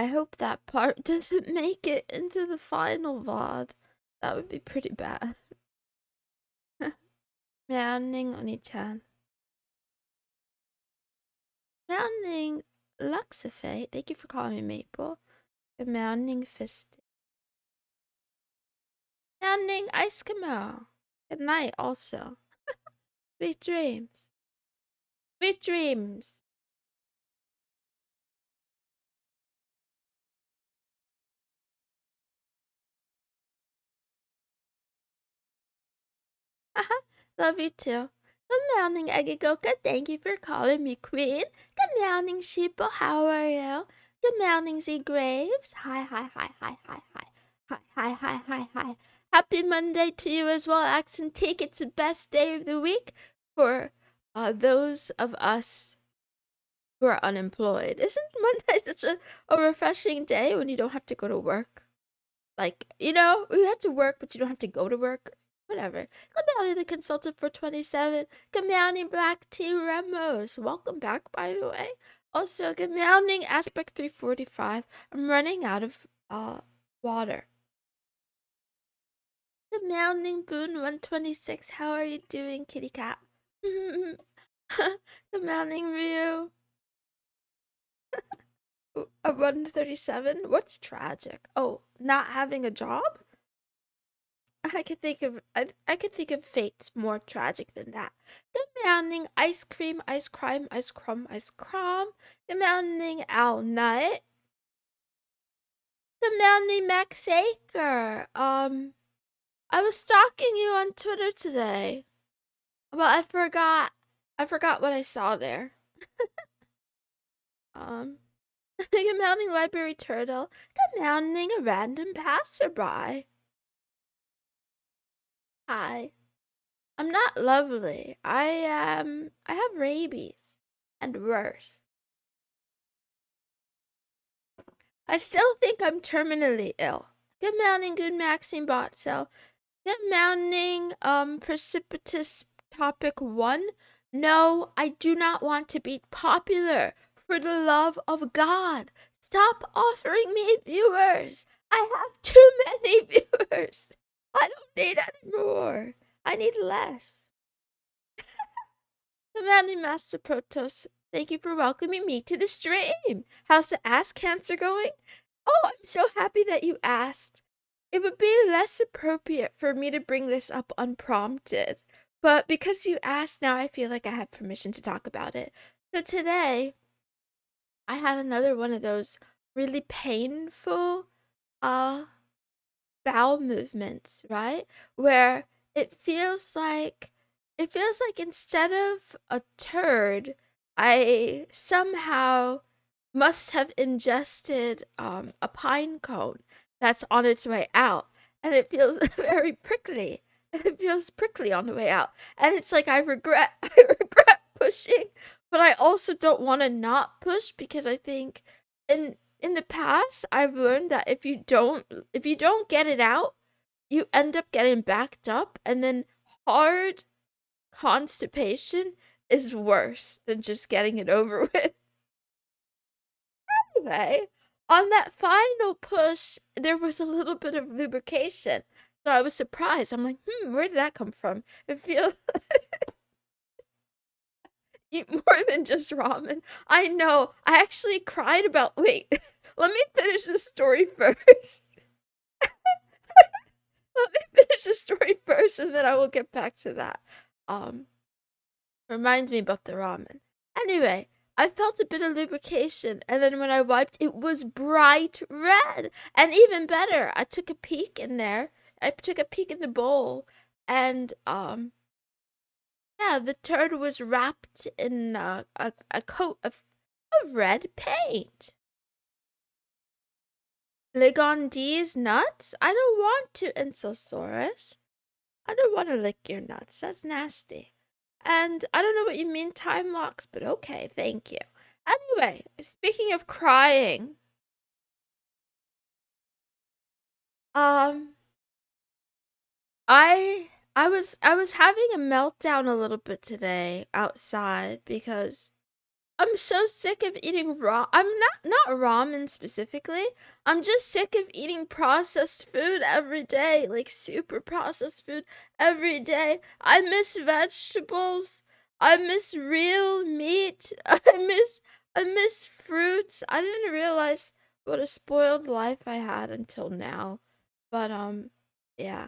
I hope that part doesn't make it into the final VOD. That would be pretty bad. Meowing Oni-chan. Meowing Luxife. Thank you for calling me Maple. The Meowing Fist. Meowing Eskimo. Good night also. Sweet dreams. Sweet dreams. Love you too. Good morning, Egigoka. Thank you for calling me Queen. Good morning, Sheeple. How are you? Good morning, Z Graves. Hi, hi, hi, hi, hi, hi. Hi, hi, hi, hi, hi. Happy Monday to you as well, Accent Take. It's the best day of the week for those of us who are unemployed. Isn't Monday such a refreshing day when you don't have to go to work? Like, you have to work, but you don't have to go to work. Whatever. Good morning, the consultant for 27. Good morning, Black Tea Ramos. Welcome back, by the way. Also, good morning, Aspect 345. I'm running out of water. Good morning, Boone 126. How are you doing, kitty cat? Good morning, Ryu. 137. What's tragic? Oh, not having a job? I could think of fates more tragic than that. Good morning, ice cream, ice crime, ice crumb, ice crumb. Good morning, owl nut. Good morning, Max Aker. I was stalking you on Twitter today, but I forgot what I saw there. Good morning, library turtle. Good morning, a random passerby. Hi. I'm not lovely. I have rabies and worse. I still think I'm terminally ill. Good morning, good Maxine bot cell. Good morning, precipitous topic 1. No, I do not want to be popular. For the love of God, stop offering me viewers. I have too many viewers. I don't need any more. I need less. The Manly Master Protos, thank you for welcoming me to the stream. How's the ass cancer going? Oh, I'm so happy that you asked. It would be less appropriate for me to bring this up unprompted, but because you asked now, I feel like I have permission to talk about it. So today, I had another one of those really painful uh bowel movements, right? Where it feels like instead of a turd, I somehow must have ingested a pine cone that's on its way out, and it feels very prickly. It feels prickly on the way out, and it's like I regret I regret pushing, but I also don't want to not push because I think in the past I've learned that if you don't get it out, you end up getting backed up, and then hard constipation is worse than just getting it over with. Anyway, on that final push, there was a little bit of lubrication. So I was surprised. I'm like, where did that come from? It feels eat more than just ramen. I know. I actually cried about. Wait, let me finish the story first. Let me finish the story first, and then I will get back to that. Um, Reminds me about the ramen. Anyway, I felt a bit of lubrication, and then when I wiped, it was bright red. And even better, I took a peek in there. I took a peek in the bowl, and yeah, the turd was wrapped in a coat of red paint. Ligondi's nuts? I don't want to, Insosaurus. I don't want to lick your nuts. That's nasty. And I don't know what you mean time locks, but okay, thank you. Anyway, speaking of crying, um I was having a meltdown a little bit today outside because I'm so sick of eating raw. I'm not ramen specifically. I'm just sick of eating processed food every day, like super processed food every day. I miss vegetables. I miss real meat. I miss fruits. I didn't realize what a spoiled life I had until now. But yeah.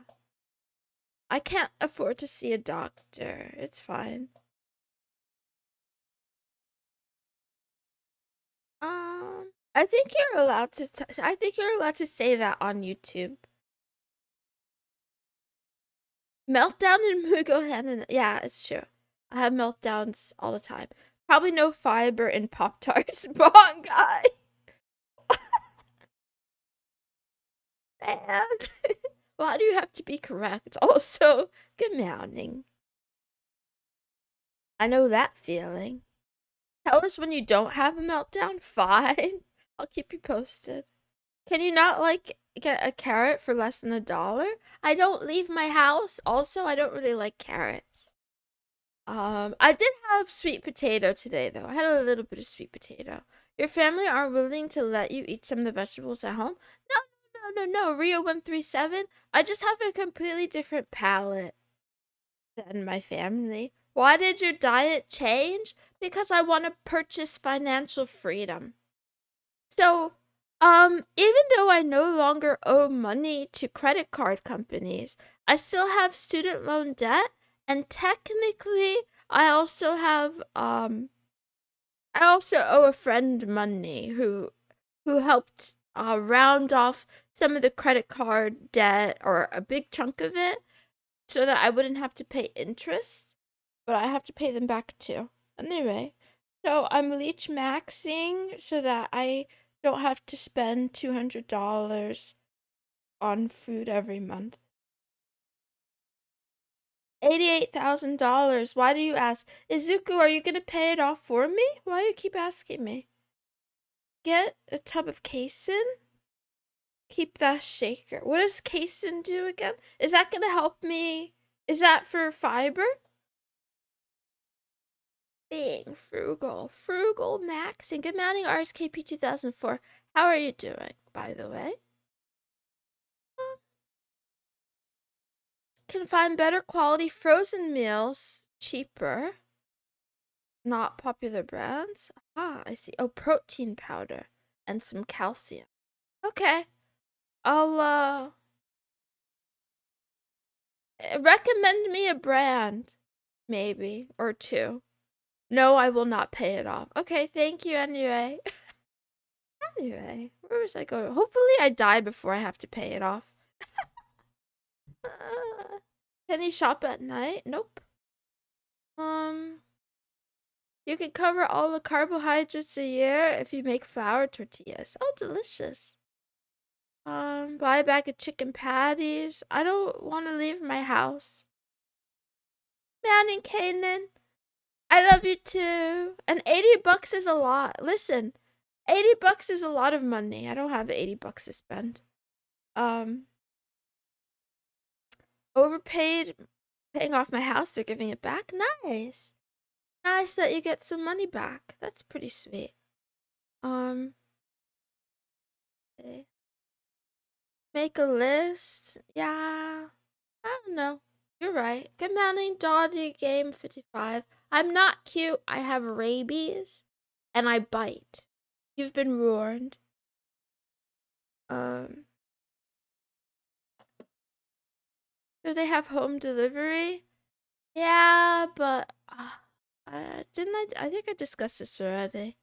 I can't afford to see a doctor. It's fine. I think you're allowed to. I think you're allowed to say that on YouTube. Meltdown and mood go hand in. Yeah, it's true. I have meltdowns all the time. Probably no fiber in Pop Tarts. Wrong guy. Man. Why do you have to be correct? Also, good morning. I know that feeling. Tell us when you don't have a meltdown. Fine. I'll keep you posted. Can you not like get a carrot for less than $1? I don't leave my house. Also, I don't really like carrots. I did have sweet potato today though. I had a little bit of sweet potato. Your family aren't willing to let you eat some of the vegetables at home? No, no, no, no, Rio 137. I just have a completely different palate than my family. Why did your diet change? Because I want to purchase financial freedom. So, even though I no longer owe money to credit card companies, I still have student loan debt, and technically, I also have I also owe a friend money who helped round off some of the credit card debt or a big chunk of it so that I wouldn't have to pay interest, but I have to pay them back too. Anyway, so I'm leech maxing so that I don't have to spend $200 on food every month. $88,000. Why do you ask? Izuku, are you gonna pay it off for me? Why do you keep asking me? Get a tub of casein? Keep that shaker. What does casein do again? Is that gonna help me? Is that for fiber? Being frugal. Frugal Max and good morning RSKP 2004. How are you doing, by the way? Can find better quality frozen meals cheaper. Not popular brands. Ah, I see. Oh, protein powder and some calcium. Okay. I'll recommend me a brand maybe or two. No, I will not pay it off. Okay, thank you anyway. Anyway, where was I going? Hopefully I die before I have to pay it off. Can you shop at night? Nope. You can cover all the carbohydrates a year if you make flour tortillas. Oh, delicious. Buy a bag of chicken patties. I don't want to leave my house. Manning Kanan, I love you too. And $80 is a lot. Listen, $80 is a lot of money. I don't have $80 to spend. Overpaid paying off my house. They're giving it back. Nice. Nice that you get some money back. That's pretty sweet. Okay. Make a list. Yeah. I don't know. You're right. Good morning, Dotty Game 55. I'm not cute. I have rabies. And I bite. You've been warned. Do they have home delivery? Yeah, but didn't I? I think I discussed this already.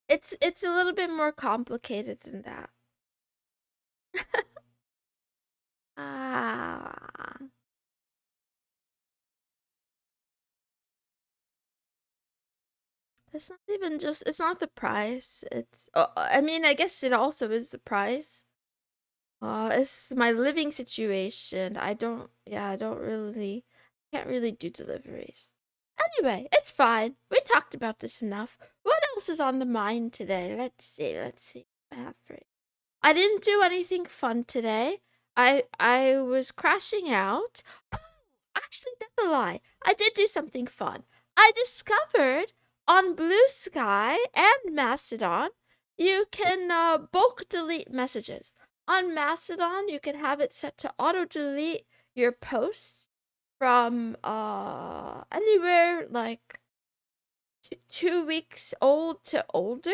It's a little bit more complicated than that. Ah. It's not even just, it's not the price. It's, I mean, I guess it also is the price. It's my living situation. I don't really, can't really do deliveries. Anyway, it's fine. We talked about this enough. What else is on the mind today? Let's see. I didn't do anything fun today. I was crashing out. Oh, actually, that's a lie. I did do something fun. I discovered on Blue Sky and Mastodon, you can bulk delete messages. On Mastodon, you can have it set to auto delete your posts from anywhere like 2 weeks old to older.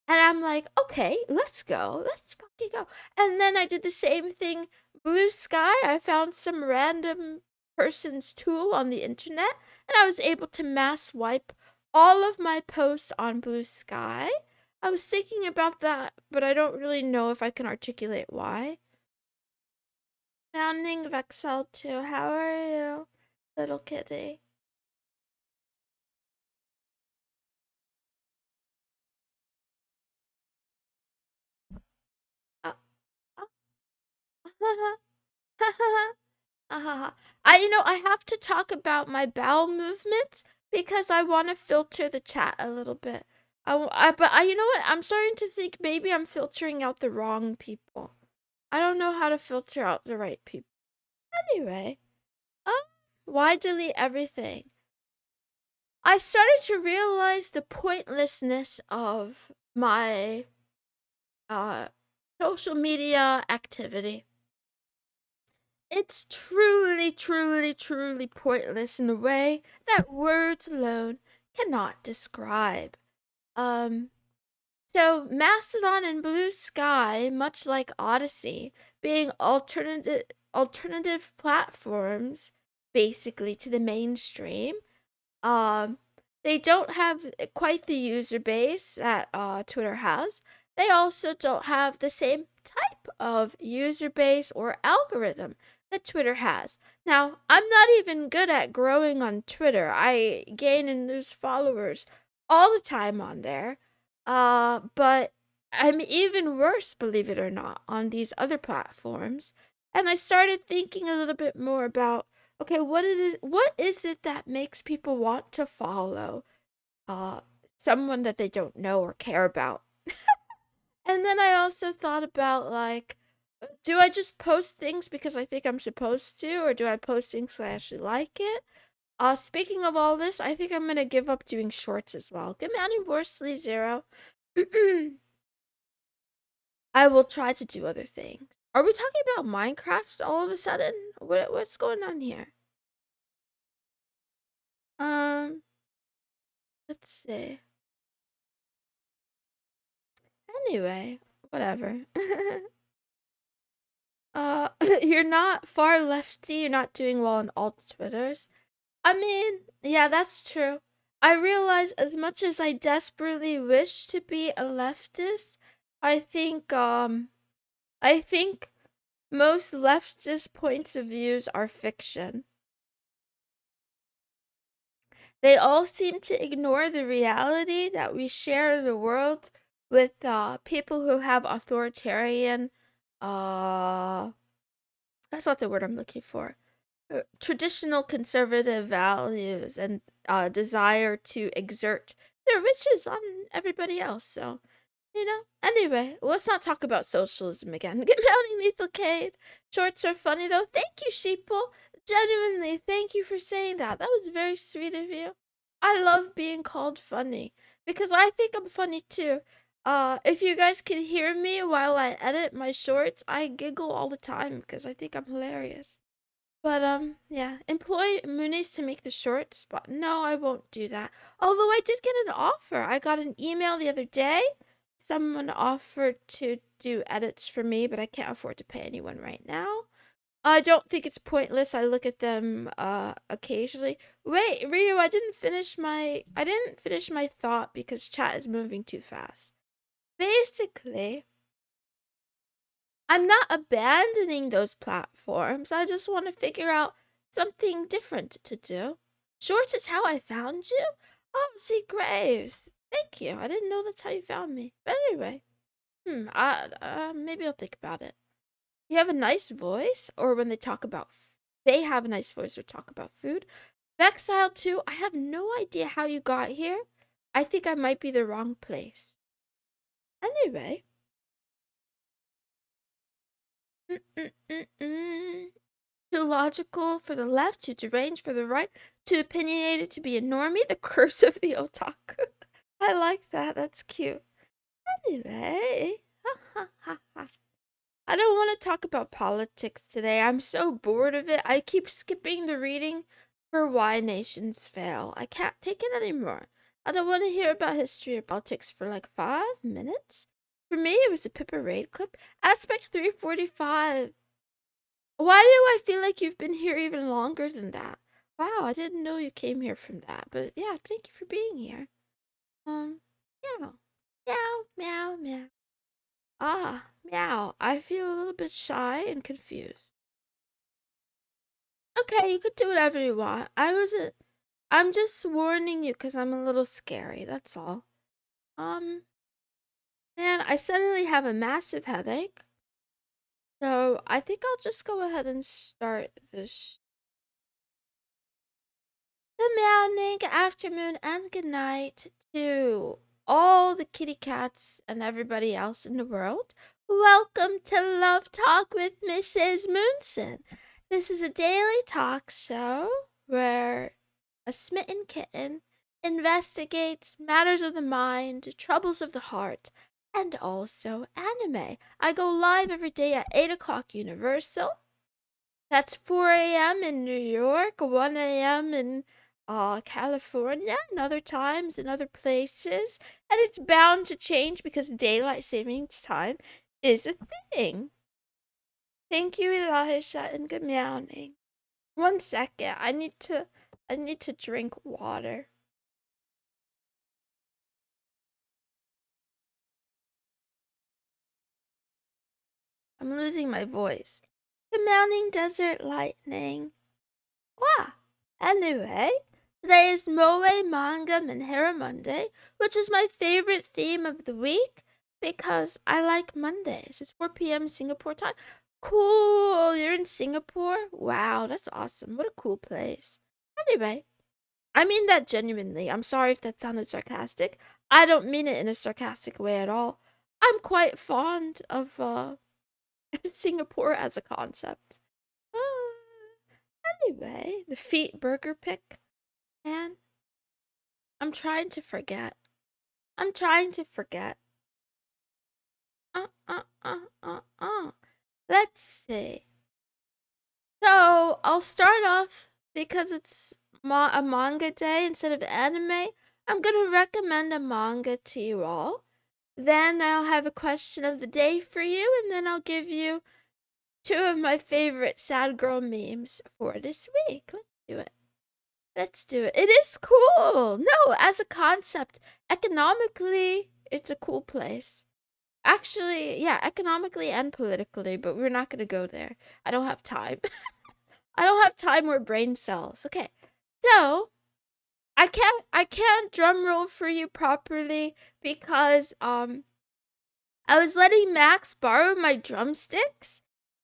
And I'm like, okay, let's go. Let's fucking go. And then I did the same thing. Blue Sky, I found some random person's tool on the internet, and I was able to mass wipe all of my posts on Blue Sky. I was thinking about that, but I don't really know if I can articulate why. Founding Vexel 2, how are you, little kitty? Uh, I have to talk about my bowel movements because I want to filter the chat a little bit. You know what? I'm starting to think maybe I'm filtering out the wrong people. I don't know how to filter out the right people. Anyway, why delete everything? I started to realize the pointlessness of my social media activity. It's truly, truly, truly pointless in a way that words alone cannot describe. So Mastodon and Blue Sky, much like Odyssey, being alternative platforms basically to the mainstream, um, they don't have quite the user base that Twitter has. They also don't have the same type of user base or algorithm that Twitter has. Now, I'm not even good at growing on Twitter. I gain and lose followers all the time on there. But I'm even worse, believe it or not, on these other platforms. And I started thinking a little bit more about, okay, what is it that makes people want to follow uh someone that they don't know or care about? And then I also thought about, like, do I just post things because I think I'm supposed to, or do I post things because I actually like it? Speaking of all this, I think I'm gonna give up doing shorts as well. Good morning, Worsley Zero. I will try to do other things. Are we talking about Minecraft all of a sudden? What's going on here? Um, let's see. Anyway, whatever. You're not far lefty. You're not doing well on alt Twitters. I mean, yeah, that's true. I realize as much as I desperately wish to be a leftist, I think I think most leftist points of views are fiction. They all seem to ignore the reality that we share the world with people who have authoritarian that's not the word I'm looking for. Traditional conservative values and desire to exert their wishes on everybody else. So, anyway, let's not talk about socialism again. Good morning, Lethal Cade. Shorts are funny though. Thank you, Sheeple. Genuinely, thank you for saying that. That was very sweet of you. I love being called funny because I think I'm funny too. If you guys can hear me while I edit my shorts, I giggle all the time because I think I'm hilarious. But yeah, employ Moonies to make the shorts, but no, I won't do that. Although I did get an offer. I got an email the other day. Someone offered to do edits for me, but I can't afford to pay anyone right now. I don't think it's pointless. I look at them occasionally. Wait, Ryu, I didn't finish my thought because chat is moving too fast. Basically, I'm not abandoning those platforms. I just want to figure out something different to do. Shorts is how I found you? Oh, see, Graves. Thank you. I didn't know that's how you found me. But anyway, maybe I'll think about it. You have a nice voice, or when they talk about, they have a nice voice or talk about food. Vexile 2, I have no idea how you got here. I think I might be the wrong place. Anyway. Too logical for the left, too deranged for the right, too opinionated to be a normie, the curse of the otaku. I like that. That's cute. Anyway, I don't want to talk about politics today. I'm so bored of it. I keep skipping the reading for Why Nations Fail. I can't take it anymore. I don't want to hear about history or politics for like 5 minutes. For me, it was a Pippa Raid clip. Aspect 345. Why do I feel like you've been here even longer than that? Wow, I didn't know you came here from that. But yeah, thank you for being here. Meow. Meow, meow, meow. Ah, meow. I feel a little bit shy and confused. Okay, you could do whatever you want. I'm just warning you because I'm a little scary, that's all. Man, I suddenly have a massive headache. So I think I'll just go ahead and start this. Good morning, afternoon, and good night to all the kitty cats and everybody else in the world. Welcome to Love Talk with Mrs. Moonson. This is a daily talk show where a smitten kitten investigates matters of the mind, troubles of the heart, and also anime. I go live every day at 8 o'clock Universal. That's 4 a.m. in New York, 1 a.m. in California, and other times in other places. And it's bound to change because daylight savings time is a thing. Thank you, Elijah, and good morning. 1 second. I need to drink water. I'm losing my voice. Good morning, Desert Lightning. Wow. Anyway, today is Moe Manga Manhera Monday, which is my favorite theme of the week because I like Mondays. It's 4 p.m. Singapore time. Cool. You're in Singapore? Wow, that's awesome. What a cool place. Anyway, I mean that genuinely. I'm sorry if that sounded sarcastic. I don't mean it in a sarcastic way at all. I'm quite fond of Singapore as a concept. Anyway, the feet burger pick. And I'm trying to forget. I'm trying to forget. Let's see. So I'll start off because it's a manga day instead of anime. I'm gonna recommend a manga to you all. Then I'll have a question of the day for you, and then I'll give you 2 of my favorite sad girl memes for this week. Let's do it. Let's do it. It is cool. No, as a concept, economically, it's a cool place. Actually, yeah, economically and politically, but we're not going to go there. I don't have time. I don't have time or brain cells. Okay. So, I can't drum roll for you properly because I was letting Max borrow my drumsticks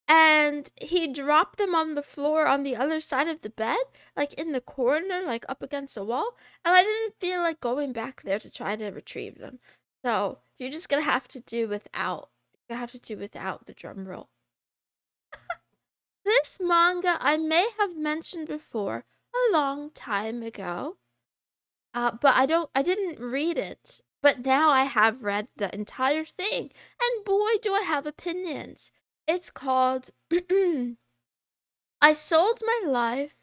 and he dropped them on the floor on the other side of the bed, like in the corner, like up against the wall, and I didn't feel like going back there to try to retrieve them. So you're just gonna have to do without. You're gonna have to do without the drum roll. This manga I may have mentioned before a long time ago, but I didn't read it. But now I have read the entire thing, and boy, do I have opinions. It's called I Sold My Life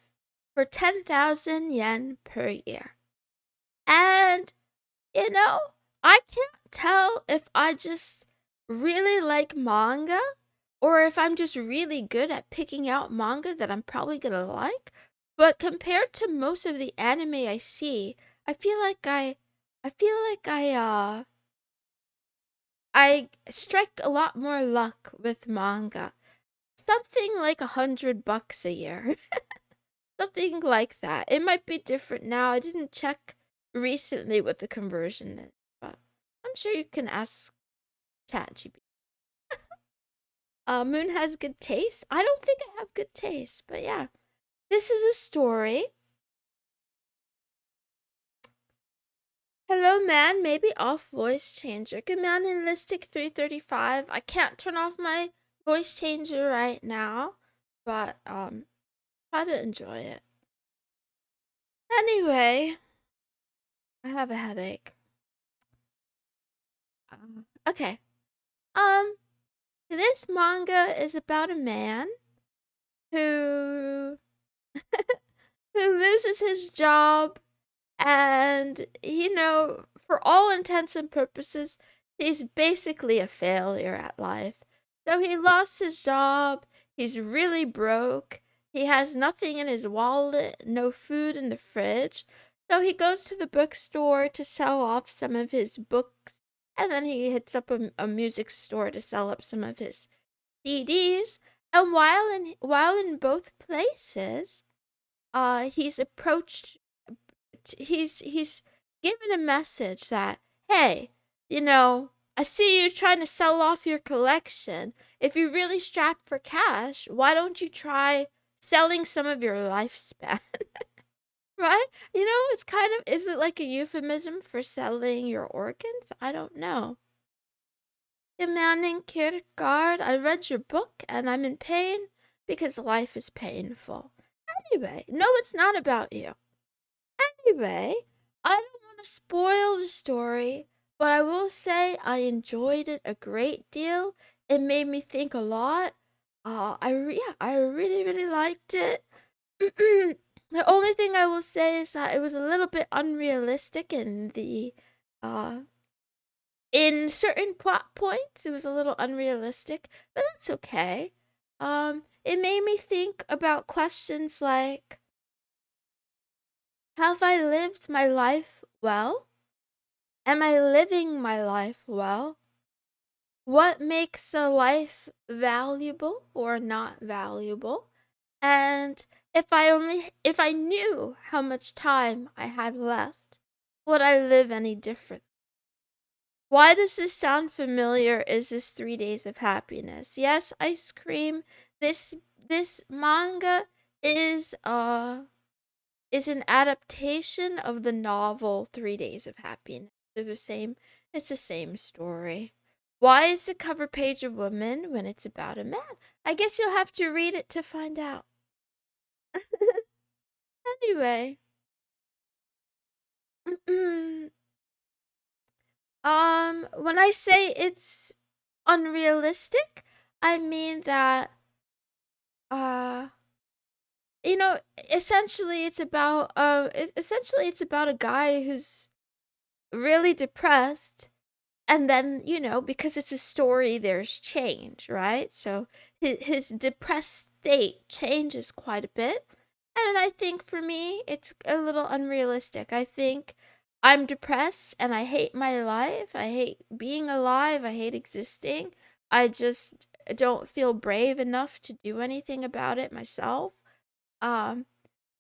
for 10,000 yen per year. And, you know, I can't tell if I just really like manga or if I'm just really good at picking out manga that I'm probably gonna like. But compared to most of the anime I see, I feel like I strike a lot more luck with manga. Something like $100 a year. Something like that. It might be different now. I didn't check recently what the conversion is, but I'm sure you can ask ChatGPT. Moon has good taste. I don't think I have good taste, but yeah. This is a story. Hello, man. Maybe off voice changer. Good morning, Listic 335. I can't turn off my voice changer right now, but try to enjoy it. Anyway, I have a headache. Okay. Um, this manga is about a man who who loses his job, and for all intents and purposes, he's basically a failure at life. So he lost his job, he's really broke, he has nothing in his wallet, no food in the fridge. So he goes to the bookstore to sell off some of his books, and then he hits up a music store to sell up some of his CDs. And while in both places, he's approached he's given a message that, hey, I see you trying to sell off your collection. If you're really strapped for cash, why don't you try selling some of your lifespan? Right? It's kind of, is it like a euphemism for selling your organs? I don't know. Demanding Kierkegaard, I read your book and I'm in pain because life is painful. Anyway, no, it's not about you. Anyway, I don't want to spoil the story, but I will say I enjoyed it a great deal. It made me think a lot. I really really liked it. The only thing I will say is that it was a little bit unrealistic uh in certain plot points. It was a little unrealistic, but that's okay. It made me think about questions like, have I lived my life well? Am I living my life well? What makes a life valuable or not valuable? And if I knew how much time I had left, would I live any different? Why does this sound familiar? Is this 3 Days of Happiness? Yes, ice cream. This manga is an adaptation of the novel 3 Days of Happiness. They're the same. It's the same story. Why is the cover page a woman when it's about a man? I guess you'll have to read it to find out. Anyway, when I say it's unrealistic, I mean that uh essentially it's about a guy who's really depressed, and then because it's a story, there's change, right? So his depressed state changes quite a bit, and I think for me it's a little unrealistic. I think I'm depressed and I hate my life, I hate being alive, I hate existing. I just don't feel brave enough to do anything about it myself. um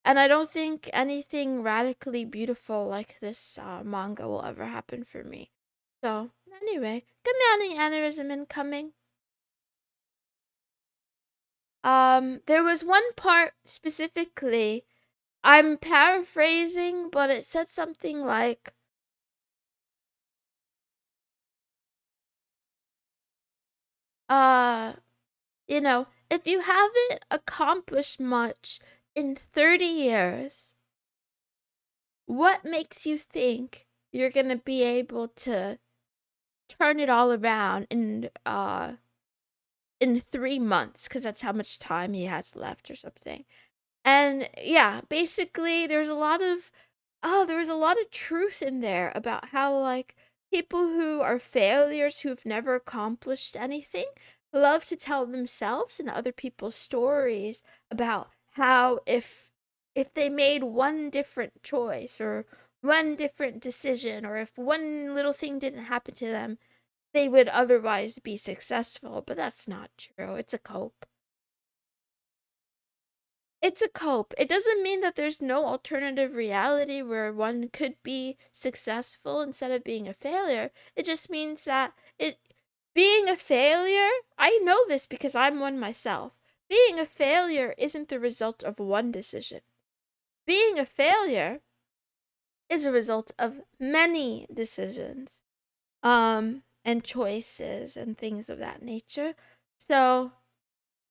and I don't think anything radically beautiful like this manga will ever happen for me. So, anyway, good morning, aneurysm incoming. There was one part specifically, I'm paraphrasing, but it said something like, uh, if you haven't accomplished much in 30 years, what makes you think you're gonna be able to turn it all around in 3 months? Because that's how much time he has left or something. And yeah, basically there was a lot of truth in there about how, like, people who are failures, who've never accomplished anything, love to tell themselves and other people's stories about how if they made one different choice or one different decision, or if one little thing didn't happen to them, they would otherwise be successful. But that's not true. It's a cope. It's a cope. It doesn't mean that there's no alternative reality where one could be successful instead of being a failure. It just means that it being a failure, I know this because I'm one myself. Being a failure isn't the result of one decision. Being a failure is a result of many decisions, and choices and things of that nature. So,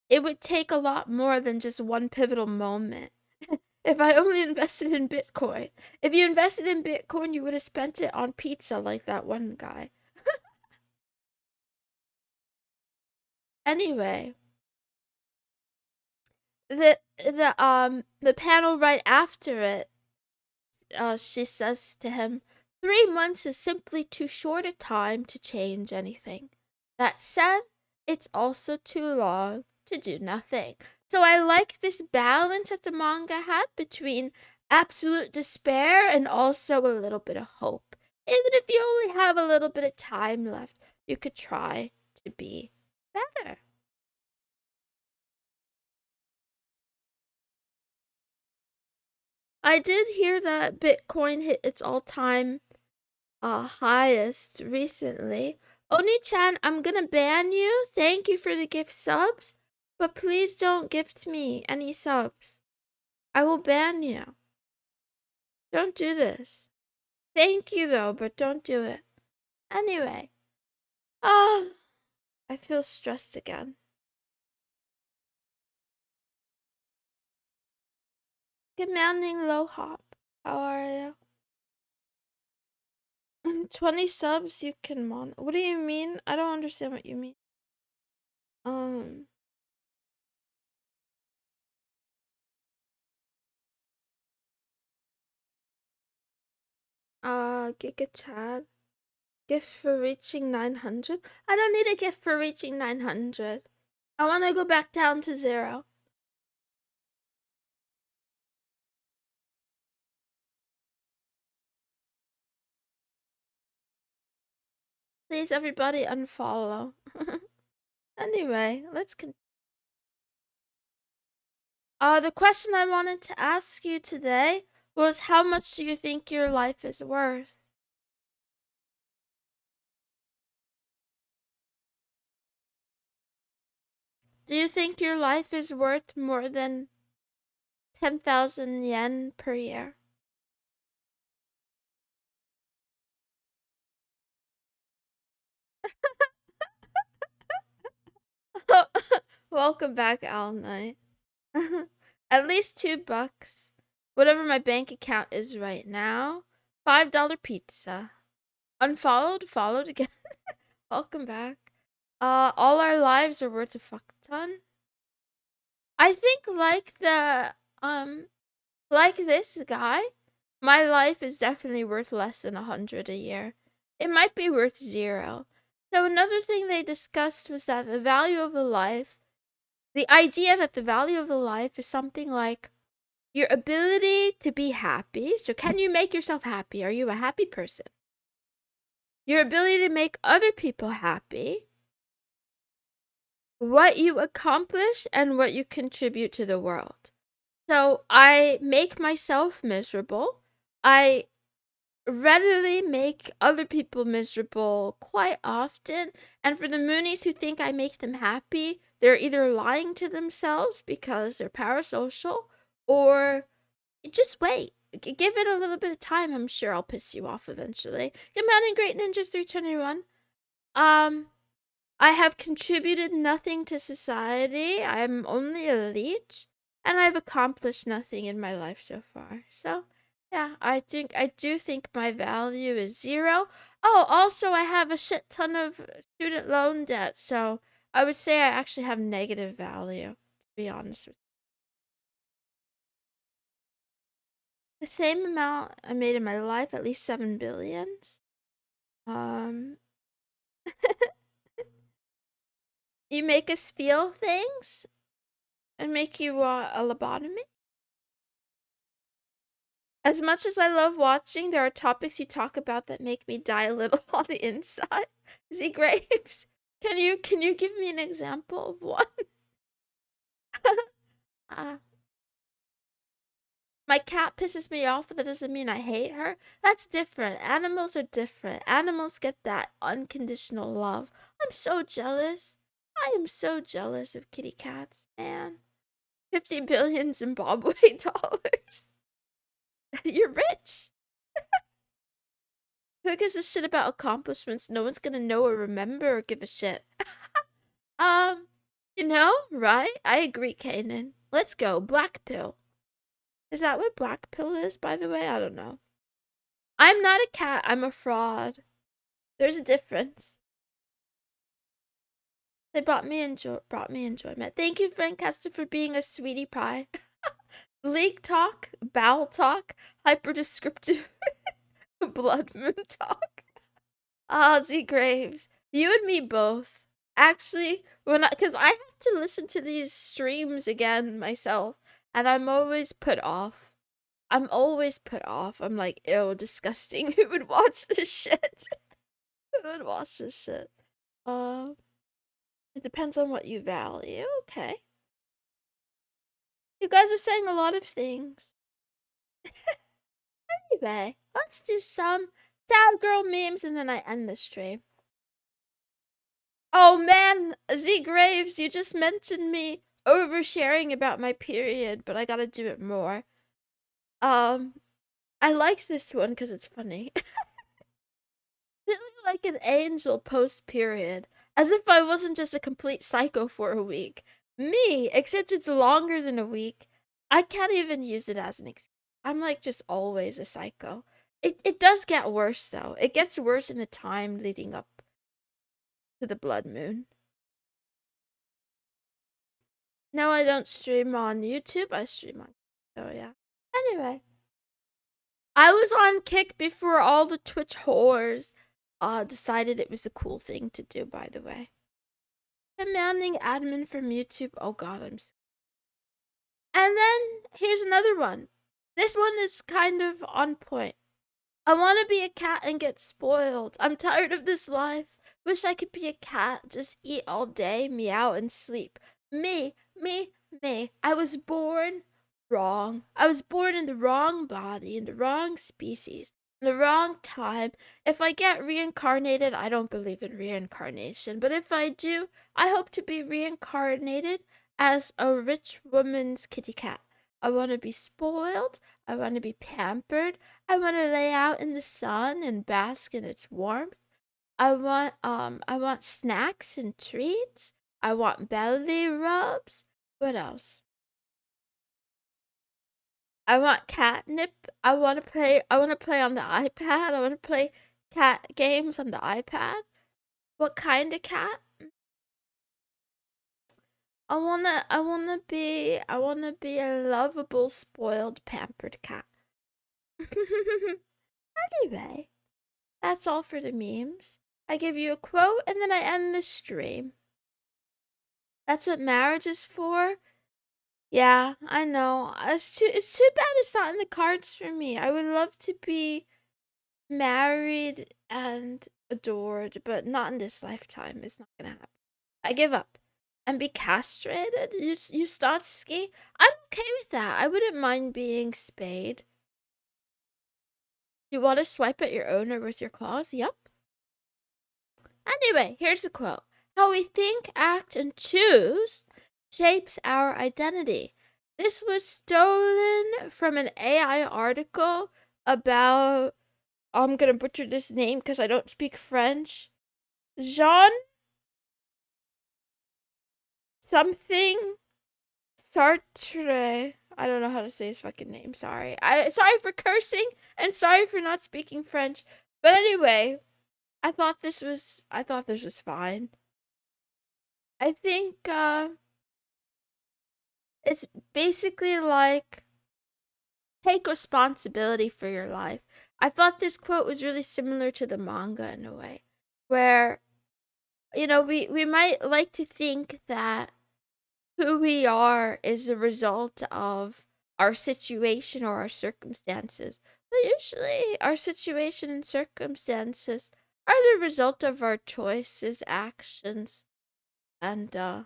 it would take a lot more than just one pivotal moment. If I only invested in Bitcoin. If you invested in Bitcoin, you would have spent it on pizza like that one guy. Anyway, the panel right after it, she says to him, 3 months is simply too short a time to change anything. That said, it's also too long to do nothing. So I like this balance that the manga had between absolute despair and also a little bit of hope. Even if you only have a little bit of time left, you could try to be better. I did hear that Bitcoin hit its all-time highest recently. Oni-chan, I'm gonna ban you. Thank you for the gift subs, but please don't gift me any subs. I will ban you. Don't do this. Thank you though, but don't do it. Anyway, I feel stressed again. Good morning, Low Hop. How are you? 20 subs you can What do you mean? I don't understand what you mean. Giga Chad. Gift for reaching 900? I don't need a gift for reaching 900. I want to go back down to 0. Please, everybody, unfollow. Anyway, let's the question I wanted to ask you today was, how much do you think your life is worth? Do you think your life is worth more than 10,000 yen per year? Welcome back, Al Knight. At least $2. Whatever my bank account is right now. $5 pizza. Unfollowed, followed again. Welcome back. All our lives are worth a fuck ton. I think like this guy, my life is definitely worth less than 100 a year. It might be worth 0. So another thing they discussed was that the value of a life, the idea that the value of a life is something like your ability to be happy. So can you make yourself happy? Are you a happy person? Your ability to make other people happy, what you accomplish, and what you contribute to the world. So I make myself miserable. I readily make other people miserable quite often. And for the Moonies who think I make them happy, they're either lying to themselves because they're parasocial, or just wait. Give it a little bit of time. I'm sure I'll piss you off eventually. Good morning, Great Ninja 321. I have contributed nothing to society. I'm only a leech, and I've accomplished nothing in my life so far. So, yeah, I do think my value is 0. Oh, also I have a shit ton of student loan debt, so I would say I actually have negative value, to be honest with you. The same amount I made in my life, at least 7 billions. You make us feel things and make you want a lobotomy. As much as I love watching, there are topics you talk about that make me die a little on the inside. Z Graves, can you give me an example of one? uh, my cat pisses me off, but that doesn't mean I hate her. That's different. Animals are different. Animals get that unconditional love. I'm so jealous. I am so jealous of kitty cats, man. 50 billion Zimbabwe dollars. You're rich. Who gives a shit about accomplishments? No one's gonna know or remember or give a shit. You know, right? I agree, Kanan. Let's go. Black pill. Is that what black pill is, by the way? I don't know. I'm not a cat. I'm a fraud. There's a difference. They brought me enjoyment. Thank you, Frank Hester, for being a sweetie pie. League talk, bowel talk, hyper descriptive blood moon talk. Z Graves. You and me both. Actually, because I have to listen to these streams again myself, and I'm always put off. I'm like, ew, disgusting. Who would watch this shit? Who would watch this shit? It depends on what you value. Okay. You guys are saying a lot of things. Anyway, let's do some sad girl memes and then I end the stream. Oh man, Z Graves, you just mentioned me oversharing about my period, but I gotta do it more. I liked this one because it's funny. Feeling like an angel post-period, as if I wasn't just a complete psycho for a week. Me, except it's longer than a week. I can't even use it as an excuse. I'm like just always a psycho. It does get worse though. It gets worse in the time leading up to the blood moon. No, I don't stream on YouTube. I stream on. Oh yeah. Anyway, I was on Kick before all the Twitch whores decided it was a cool thing to do, by the way. Demanding admin from YouTube. Oh god, And then here's another one. This one is kind of on point. I want to be a cat and get spoiled. I'm tired of this life. Wish I could be a cat, just eat all day, meow and sleep. Me. I was born wrong. I was born in the wrong body, in the wrong species, in the wrong time. If I get reincarnated, I don't believe in reincarnation. But if I do, I hope to be reincarnated as a rich woman's kitty cat. I want to be spoiled. I want to be pampered. I want to lay out in the sun and bask in its warmth. I want snacks and treats. I want belly rubs. What else? I want catnip. I want to play on the iPad. I want to play cat games on the iPad. What kind of cat? I wanna be a lovable, spoiled, pampered cat. Anyway, that's all for the memes. I give you a quote and then I end the stream. That's what marriage is for? Yeah, I know. It's too bad it's not in the cards for me. I would love to be married and adored, but not in this lifetime. It's not gonna happen. I give up. And be castrated? You Stotsky? I'm okay with that. I wouldn't mind being spayed. You want to swipe at your owner with your claws? Yup. Anyway, here's a quote. How we think, act, and choose shapes our identity. This was stolen from an AI article about, I'm gonna butcher this name because I don't speak French. Jean something Sartre. I don't know how to say his fucking name. Sorry. Sorry for cursing and sorry for not speaking French. But anyway, I thought this was fine. I think it's basically like take responsibility for your life. I thought this quote was really similar to the manga in a way, where we might like to think that who we are is a result of our situation or our circumstances. But usually our situation and circumstances are the result of our choices, actions, and the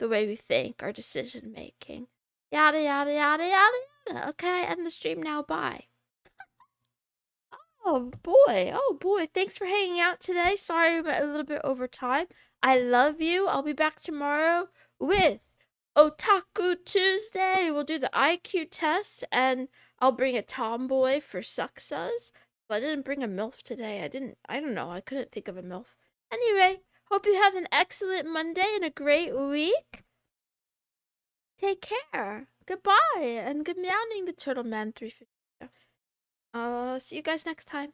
way we think, our decision making. Yada yada yada yada yada. Okay, end the stream now. Bye. Oh boy. Thanks for hanging out today. Sorry I'm a little bit over time. I love you. I'll be back tomorrow with Otaku Tuesday. We'll do the IQ test and I'll bring a tomboy for success. I didn't bring a MILF today. I don't know. I couldn't think of a MILF. Anyway, Hope you have an excellent Monday and a great week. Take care. Goodbye and good meowing, the Turtle Man 350. See you guys next time.